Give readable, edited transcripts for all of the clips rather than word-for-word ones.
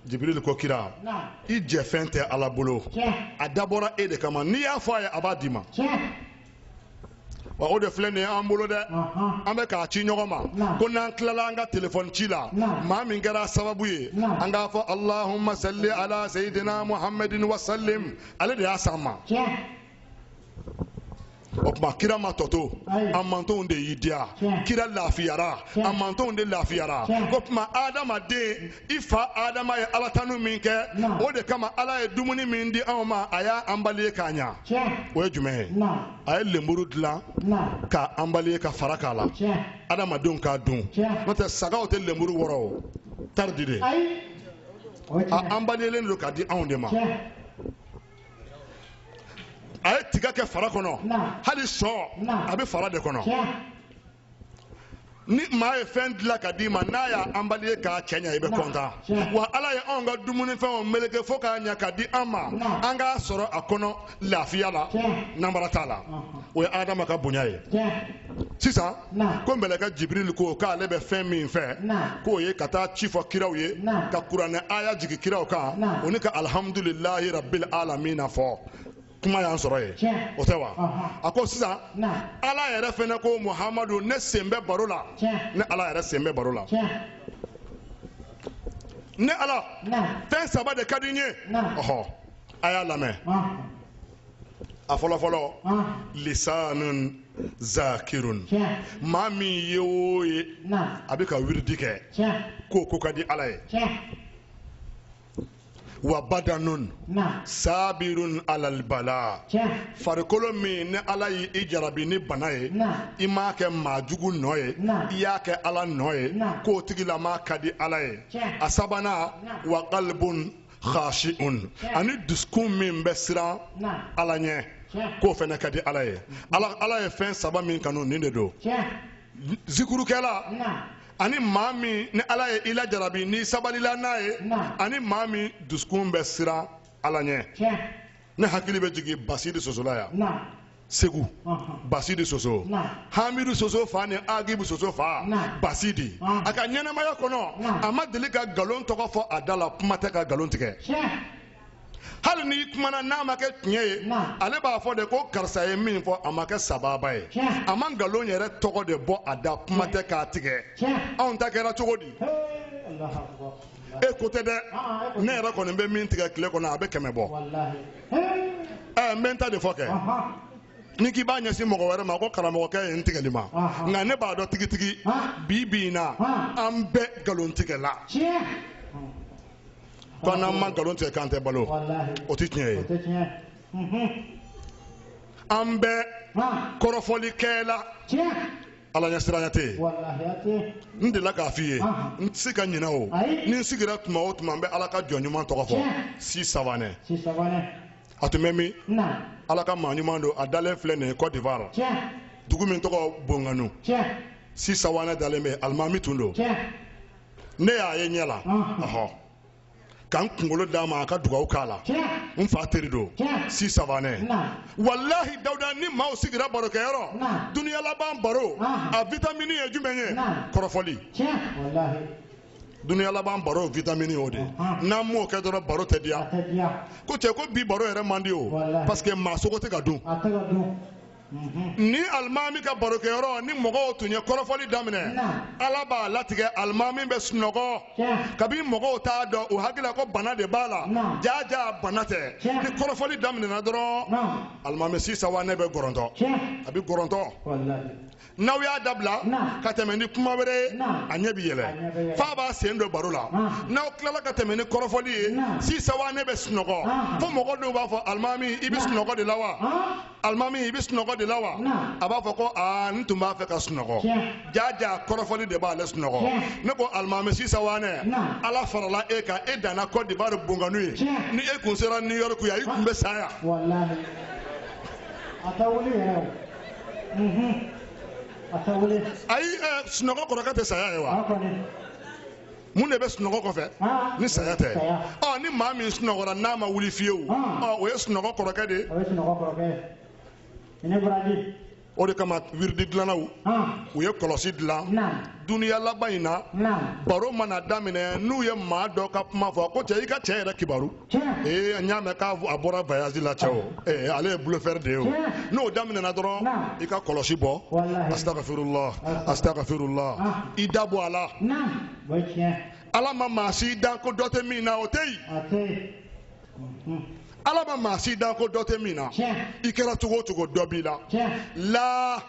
Jibril ko kira I jɛfɛn tɛ Ala bolo a dabɔra e de kama n'i y'a fɔ a ye a b'a d'i ma wa o de filɛ nin ye an bolo dɛ an bɛ k'a ci ɲɔgɔn ma ko n'an tilala an ka téléphone ci la maa min kɛra sababu ye an k'a fɔ Allahumma salli ala sayyidina Muhammadin wa sallim ale de y'a s'an ma o tuma kira ma tɔto a mantonw de y'i diya kira lafiyara a mantonw de lafiyara o tuma adamaden I fa Adama ye Ala tanu min kɛ o de kama Ala ye dumuni min di anw ma a y'a anbali k'a ɲa o ye jumɛn ye a ye lenburu dilan k'a anbali ka fara k'a la adamadenw k'a dun n'o tɛ sagaw tɛ lenburu wɔrɔ o taridi de a anbaliyelen don k'a di anw de ma a ye tiga kɛ fara kɔnɔ hali sɔ a bɛ fara de kɔnɔ ni maa ye fɛn dilan ka d'i ma n'a y'a anbali ye k'a cɛ ɲa I bɛ kɔntan wa Ala ye anw ka dumunifɛnw meleke fo k'a ɲa ka di an ma an k'a sɔrɔ a kɔnɔ lafiya la nanbara t'a la o ye Adama ka bonya ye sisan ko mɛlɛkɛ Jibril ko k'ale bɛ fɛn min fɛ k'o ye ka taa ci fɔ kiraw ye ka kuranɛ aya jigin kiraw kan o ni ka alhamdulilahi rabbil alamina fɔ kuma y'an sɔrɔ ye o tɛ wa a ko sisan Ala yɛrɛ fɛnɛ ko Muhamadu ne sen bɛ baro la ne Ala yɛrɛ sen bɛ baro la ne Ala fɛn saba de ka di n ye ɔhɔ a y'a lamɛn a fɔlɔfɔlɔ lisanun zakirun maa min ye o ye a bɛ ka wiridi kɛ k'o ko ka di Ala ye wa badanun sabirun alal bala farikolo min ne Ala y'i jarabi ni bana ye I m'a kɛ maa jugu nɔ ye I y'a kɛ Ala nɔ ye k'o tigilama ka di Ala ye a sabanan wa qalbun khashi'un ani dusukun min bɛ siran Ala ɲɛ k'o fɛnɛ ka di Ala ye Ala ye fɛn saba min kanu nin de don zikurukɛla ani maa min ni Ala ye I lajarabi ni sabalila n'a ye ani maa min dusukun bɛ siran Ala ɲɛ ne hakili bɛ jigin Basidi Sosola yan Segu Basidi Soso Hamidu Soso fa ni Agibu Soso fa Basidi a ka ɲɛnamaya kɔnɔ a ma deli ka nkalon tɔgɔ fɔ a da la kuma tɛ ka nkalon tigɛ hali ni kumana n'a ma kɛ tiɲɛ ye ale b'a fɔ de ko karisa ye min fɔ a ma kɛ sababa ye a ma nkalon yɛrɛ tɔgɔ de bɔ a da kuma tɛ k'a tigɛ anw ta kɛra cogo di e ko tɛ dɛ ne yɛrɛ kɔni bɛ min tigɛ tile kɔnɔ a bɛ 100 bɔ n bɛ n ta de fɔ kɛ ni k'i b'a ɲɛsin mɔgɔ wɛrɛ ma ko karamɔgɔkɛ ye n tigɛli ma nka ne b'a dɔn tigitigi bi in na an bɛ nkalon tigɛ la ko n'an ma nkalon tigɛ k'an tɛ balo o tɛ tiɲɛ ye an bɛ kɔrɔfɔli kɛ la Ala ɲɛsiranya tɛ yen n delila k'a f'i ye n tɛ se ka ɲinɛ o ni n sigira tuma o tuma n bɛ Ala ka jɔn ɲuman tɔgɔ fɔ Si Savanɛ a tun bɛ min Ala ka maa ɲuman don a dalen filɛ nin ye Côte d'Ivoire dugu min tɔgɔ Bonganu Si Savanɛ dalen bɛ alimami tun don ne y'a ye ɲɛ la ɔhɔ k'an kunkolo d'a ma a ka dugawu k'a la n fa teri don Si Savanɛ walahi Dawuda ni maaw sigira barokɛyɔrɔ duniya laban baro a vitamine ye jumɛn ye kɔrɔfɔli duniya laban baro vitamine y'o de n'an m'o kɛ dɔrɔn baro tɛ diya ko cɛ ko bi baro yɛrɛ man di o parce que maa sogo tɛ ka dun ni alimami ka barokɛyɔrɔ ni mɔgɔw tun ye kɔrɔfɔli daminɛ Ala b'a latigɛ alimami bɛ sunɔgɔ kabi mɔgɔw t'a dɔn u hakili la ko bana de b'a la jaja bana tɛ ni kɔrɔfɔli daminɛna dɔrɔn alimami Si Savanɛ bɛ gɔrɔntɔ a bɛ gɔrɔntɔ n'aw y'a dabila ka tɛmɛ ni kuma wɛrɛ ye a ɲɛ bɛ yɛlɛ f'a b'a sen don baro la n'aw tilala ka tɛmɛ ni kɔrɔfɔli ye Si Savanɛ bɛ sunɔgɔ fo mɔgɔ dɔw b'a fɔ alimami i bɛ sunɔgɔ de la wa alimami i bɛ sunɔgɔ de la wa a b'a fɔ ko n tun b'a fɛ ka sunɔgɔ jaja kɔrɔfɔli de b'ale sunɔgɔ ne ko alimami Si Savanɛ Ala farala e kan e danna Côte d'Ivoire Bonganu ye ni e kun sera New York yan i kun bɛ sa yan ayi sunɔgɔ kɔrɔkɛ tɛ saya ye wa mun de bɛ sunɔgɔ kɔfɛ ni saya tɛ ni maa min sunɔgɔra n'a ma wuli fiyewu o ye sunɔgɔ kɔrɔkɛ de ye o ye sunɔgɔ kɔrɔkɛ ye ne bɔra di o de kama wirdi dilanaw u ye kɔlɔsi dilan duniya laban in na baro mana daminɛ n'u ye maa dɔ ka kuma fɔ ko cɛ i ka cɛ yɛrɛ kibaru n y'a mɛn k'a bɔra voyage la cɛ o ale ye bluffeur de ye o n'o daminɛna dɔrɔn i ka kɔlɔsi bɔ astagfirullah astagfirullah i da bɔ a la ala ma maa si dan ko dɔ tɛ min na o tɛ yen ala ma maa si dan ko dɔ tɛ min na i kɛra cogo o cogo dɔ b'i la la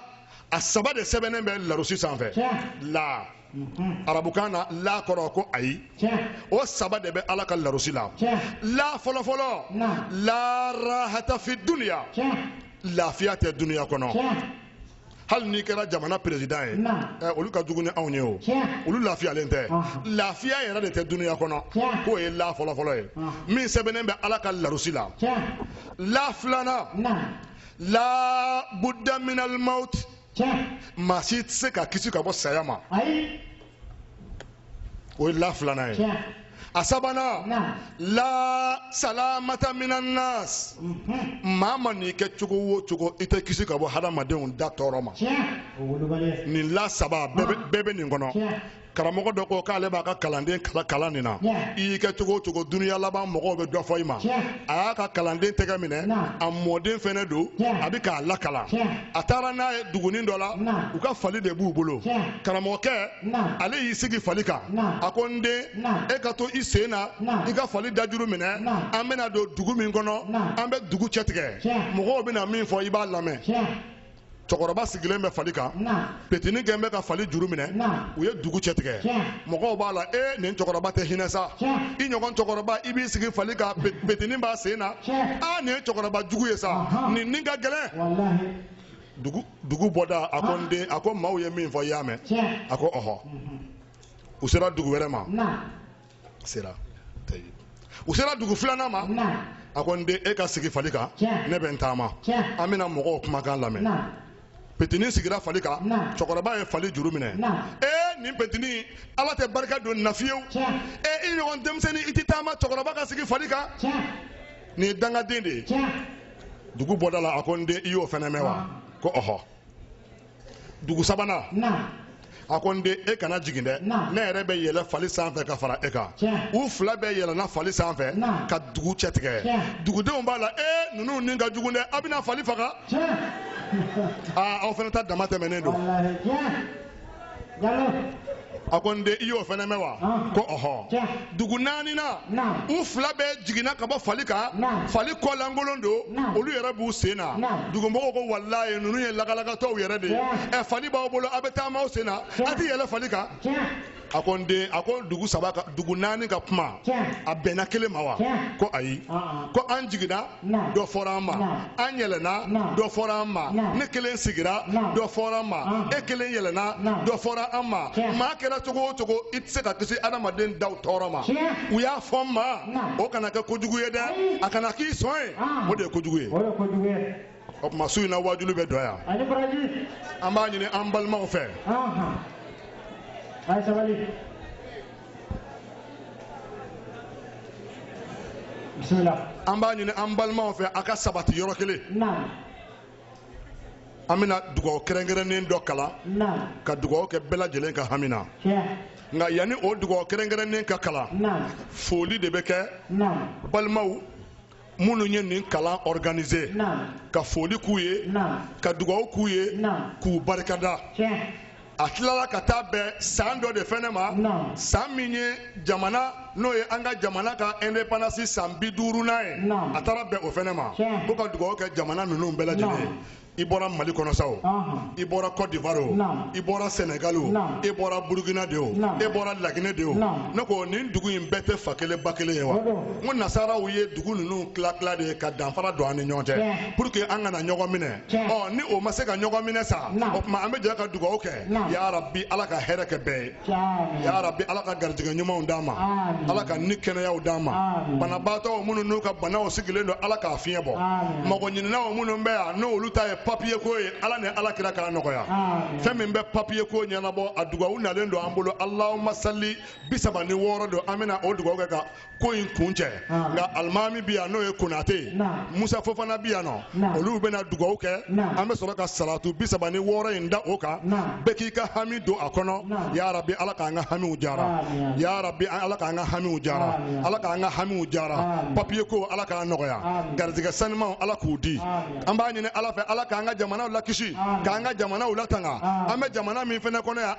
a saba de sɛbɛnnen bɛ larusi sanfɛ la arabukan na la kɔrɔ ko ayi o saba de bɛ ala ka larusi la la fɔlɔfɔlɔ la rahata fi dunuya lafiya tɛ duniya kɔnɔ hali n'i kɛra jamana président ye olu ka jugu ni anw ye o olu lafiyalen tɛ lafiya yɛrɛ de tɛ duniya kɔnɔ k'o ye la fɔlɔfɔlɔ ye min sɛbɛnnen bɛ ala ka larusi la la filanan la budda minal maut maa si tɛ se ka kisi ka bɔ saya ma o ye la filanan ye a sabanan la salamata minan nas maa ma n'i kɛ cogo o cogo i tɛ kisi ka bɔ hadamadenw da tɔɔrɔ ma nin la saba bɛɛ bɛ nin kɔnɔ karamɔgɔ dɔ ko k'ale b'a ka kalanden kalan nin na i y'i kɛ cogo o cogo duniya laban mɔgɔw bɛ dɔ fɔ i ma a y'a ka kalanden tɛgɛ minɛ a mɔden fɛnɛ don a bɛ k'a lakalan a taara n'a ye dugunin dɔ la u ka fali de b'u bolo karamɔgɔkɛ ale y'i sigi fali kan a ko n den e ka to i sen na i ka fali dajuru minɛ an bɛna don dugu min kɔnɔ an bɛ dugu cɛtigɛ mɔgɔw bɛna min fɔ i b'a lamɛn cɛkɔrɔba sigilen bɛ fali kan petini gɛn bɛ ka fali juru minɛ u ye dugu cɛtigɛ mɔgɔw b'a la nin cɛkɔrɔba tɛ hinɛ sa i ɲɔgɔn cɛkɔrɔba i b'i sigi fali kan petini b'a sen na nin ye cɛkɔrɔba jugu ye sa nin ka gɛlɛn dugu bɔda a ko n den a ko maaw ye min fɔ i y'a mɛn a ko ɔhɔ u sera dugu wɛrɛ ma u sera dugu filanan ma a ko n den e ka sigi fali kan ne bɛ n taama an bɛna mɔgɔw kumakan lamɛn petini sigira fali kan cɛkɔrɔba ye fali juru minɛ nin petini ala tɛ barika don na fiyewu i ɲɔgɔn denmisɛnnin i tɛ taama cɛkɔrɔba ka sigi fali kan nin ye dangaden de ye dugu bɔda la a ko n den i y'o fɛnɛ mɛn wa ko ɔhɔ dugu sabanan a ko n den e kana jigin dɛ ne yɛrɛ bɛ yɛlɛ fali sanfɛ ka fara e kan u fila bɛɛ yɛlɛnna fali sanfɛ ka dugu cɛtigɛ dugudenw b'a la ninnu nin ka jugu dɛ a bɛna fali faga aw fana ta dama tɛmɛnen don a ko n den i y'o fɛnɛ mɛn wa ko ɔhɔ dugu naaninan u fila bɛɛ jiginna ka bɔ fali kan fali kɔlankolon don olu yɛrɛ b'u sen na dugumɔgɔw ko walayi ninnu ye lagalakatɔw yɛrɛ de ye fali b'aw bolo a bɛ taama aw sen na a tɛ yɛlɛ fali kan a ko n den a ko dugu naani ka kuma a bɛnna kelen ma wa ko ayi ko an jiginna dɔ fɔra an ma an yɛlɛnna dɔ fɔra an ma ne kelen sigira dɔ fɔra an ma e kelen yɛlɛnna dɔ fɔra an ma maa kɛra cogo o cogo i tɛ se ka kisi adamaden daw tɔɔrɔ ma u y'a fɔ n ma o kana kɛ kojugu ye dɛ a kana k'i sɔn ye o de ye kojugu ye o tuma su in na wajulu bɛ dɔ yan an b'a ɲini an balimaw fɛ an b'a ɲini an balimaw fɛ a ka sabati yɔrɔ kelen an bɛna dugawu kɛrɛnkɛrɛnnen dɔ kalan ka dugawu kɛ bɛɛ lajɛlen ka hami na nka yanni o dugawu kɛrɛnkɛrɛnnen ka kalan foli de bɛ kɛ balimaw minnu ye nin kalan organiser ka foli k'u ye ka dugawu k'u ye k'u barikada a tilala ka taa bɛn san dɔ de fɛnɛ ma san min ye jamana n'o ye an ka jamana ka indépendance san 50nan ye a taara bɛn o fɛnɛ ma ko ka dugawu kɛ jamana ninnu bɛɛ lajɛlen i bɔra Mali kɔnɔ sa o i bɔra Côte d'Ivoire o i bɔra Sénégal o i bɔra Burkina de o i bɔra Laginɛ de o ne ko nin dugu in bɛɛ tɛ fa kelen ba kelen ye wa n ko nasaraw ye dugu ninnu tila de ye ka danfara don an ni ɲɔgɔn cɛ pour que an kana ɲɔgɔn minɛ ni o ma se ka ɲɔgɔn minɛ sa o tuma an bɛ jɛ ka dugawu kɛ ya Rabbi ala ka hɛrɛ kɛ bɛɛ ye ya Rabbi ala ka garijɛgɛ ɲumanw d'an ma ala ka ni kɛnɛyaw d'an ma banabaatɔw minnu n'u ka banaw sigilen don ala k'a fiɲɛ bɔ mɔgɔ ɲininaw minnu bɛ yan n'olu ta ye papier ko ye ala ni ala kira k'a nɔgɔya fɛn min bɛ papier ko ɲɛnabɔ a dugawu nalen don an bolo Allahumma salli 36 don an bɛna o dugawu kɛ ka ko in kuncɛ nka alimami bi yan n'o ye Konate Musa Fofana bi yan nɔ olu bɛna dugawu kɛ an bɛ sɔrɔ ka salatu 36 in da o kan bɛɛ k'i ka hami don a kɔnɔ ya Rabbi ala k'an ka hamiw jara ya Rabbi ala k'an ka hamiw jara ala k'an ka hamiw jara papier ko ala k'an nɔgɔya garizigɛ sanumanw ala k'u di an b'a ɲini ala fɛ ala k'an ka jamanaw lakisi k'an ka jamanaw latanga an bɛ jamana min fɛnɛ kɔnɔ yan